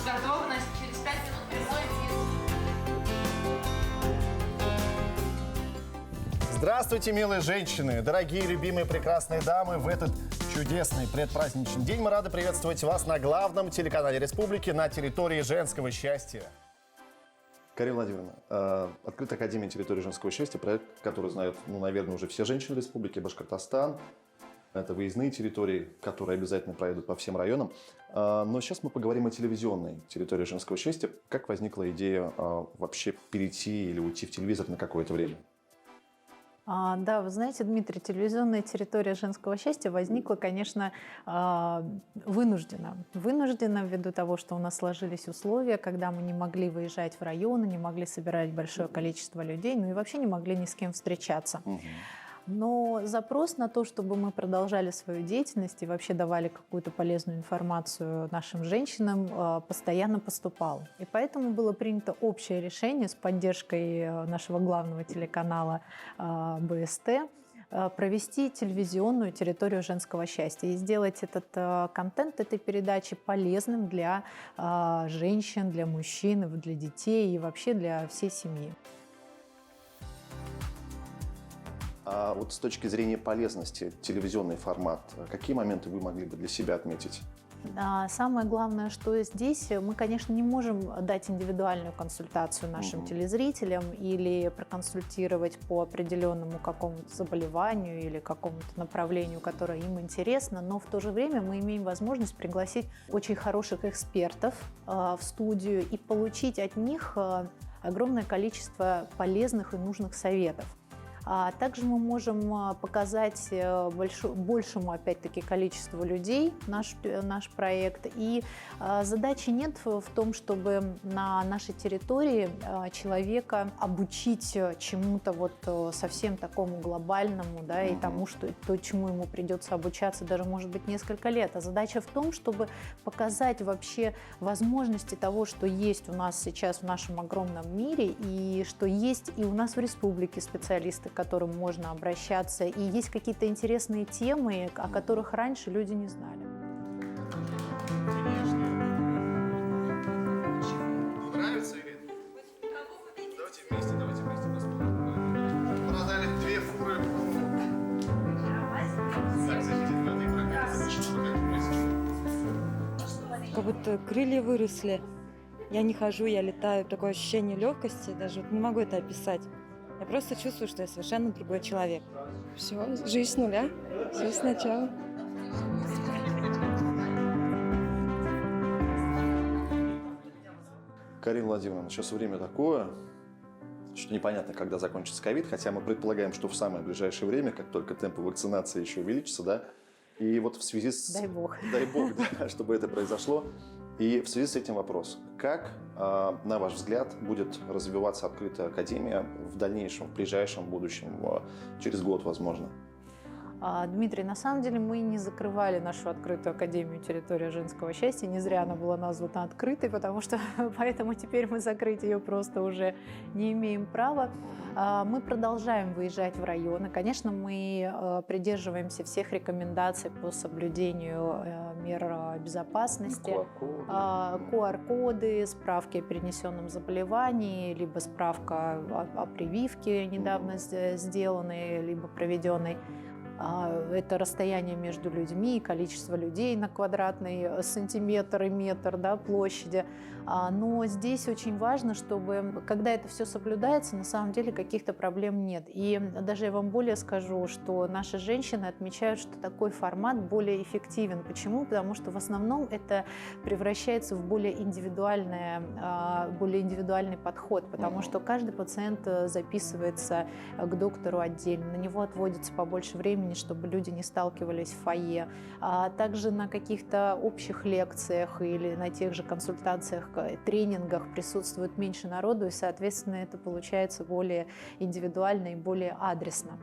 Готовность. Через 5 минут прямой эфир. Здравствуйте, милые женщины, дорогие, любимые, прекрасные дамы. В этот чудесный предпраздничный день мы рады приветствовать вас на главном телеканале республики на территории женского счастья. Карина Владимировна, открыта Академия территории женского счастья, проект, который знают, наверное, уже все женщины республики Башкортостан. Это выездные территории, которые обязательно проедут по всем районам. Но сейчас мы поговорим о телевизионной территории женского счастья. Как возникла идея вообще перейти или уйти в телевизор на какое-то время? Да, вы знаете, Дмитрий, телевизионная территория женского счастья возникла, конечно, вынужденно. Вынужденно ввиду того, что у нас сложились условия, когда мы не могли выезжать в районы, не могли собирать большое количество людей, ну и вообще не могли ни с кем встречаться. Но запрос на то, чтобы мы продолжали свою деятельность и вообще давали какую-то полезную информацию нашим женщинам, постоянно поступал. И поэтому было принято общее решение с поддержкой нашего главного телеканала БСТ провести телевизионную территорию женского счастья и сделать этот контент этой передачи полезным для женщин, для мужчин, для детей и вообще для всей семьи. А вот с точки зрения полезности телевизионный формат, какие моменты вы могли бы для себя отметить? Самое главное, что здесь мы, конечно, не можем дать индивидуальную консультацию нашим телезрителям или проконсультировать по определенному какому-то заболеванию или какому-то направлению, которое им интересно, но в то же время мы имеем возможность пригласить очень хороших экспертов в студию и получить от них огромное количество полезных и нужных советов. Также мы можем показать большему, опять-таки, количеству людей наш проект. И задачи нет в том, чтобы на нашей территории человека обучить чему-то вот совсем такому глобальному, да, и тому, чему ему придется обучаться даже, может быть, несколько лет. А задача в том, чтобы показать вообще возможности того, что есть у нас сейчас в нашем огромном мире, и что есть и у нас в республике специалисты, к которым можно обращаться, и есть какие-то интересные темы, о которых раньше люди не знали. Ну, нравится или? Давайте вместе посмотрим. Продали 2 фуры. Так, зайдите в этой программе. Что происходит? Как будто крылья выросли. Я не хожу, я летаю. Такое ощущение легкости, даже вот не могу это описать. Я просто чувствую, что я совершенно другой человек. Все, жизнь с нуля, все сначала. Карина Владимировна, сейчас время такое, что непонятно, когда закончится ковид, хотя мы предполагаем, что в самое ближайшее время, как только темпы вакцинации еще увеличатся, да, и вот в связи с... Дай бог. Дай бог, да, чтобы это произошло. И в связи с этим вопрос. Как, на ваш взгляд, будет развиваться открытая академия в дальнейшем, в ближайшем будущем, через год, возможно? Дмитрий, на самом деле мы не закрывали нашу открытую академию территория женского счастья. Не зря она была названа открытой, потому что поэтому теперь мы закрыть ее просто уже не имеем права. Мы продолжаем выезжать в районы. Конечно, мы придерживаемся всех рекомендаций по соблюдению мер безопасности. QR-коды, справки о перенесенном заболевании, либо справка о прививке недавно сделанной, либо проведенной. Это расстояние между людьми, количество людей на квадратный сантиметр и метр, да, площади. Но здесь очень важно, чтобы, когда это все соблюдается, на самом деле каких-то проблем нет. И даже я вам более скажу, что наши женщины отмечают, что такой формат более эффективен. Почему? Потому что в основном это превращается в более индивидуальный подход, потому что каждый пациент записывается к доктору отдельно, на него отводится побольше времени, чтобы люди не сталкивались в фойе. Также на каких-то общих лекциях или на тех же консультациях, тренингах присутствует меньше народу, и, соответственно, это получается более индивидуально и более адресно.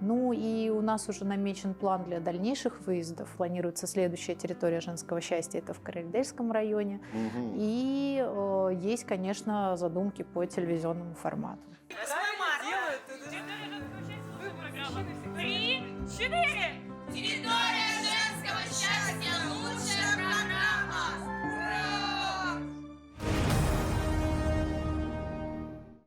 Ну и у нас уже намечен план для дальнейших выездов. Планируется следующая территория женского счастья, это в Караидельском районе. И есть, конечно, задумки по телевизионному формату. 3, 4.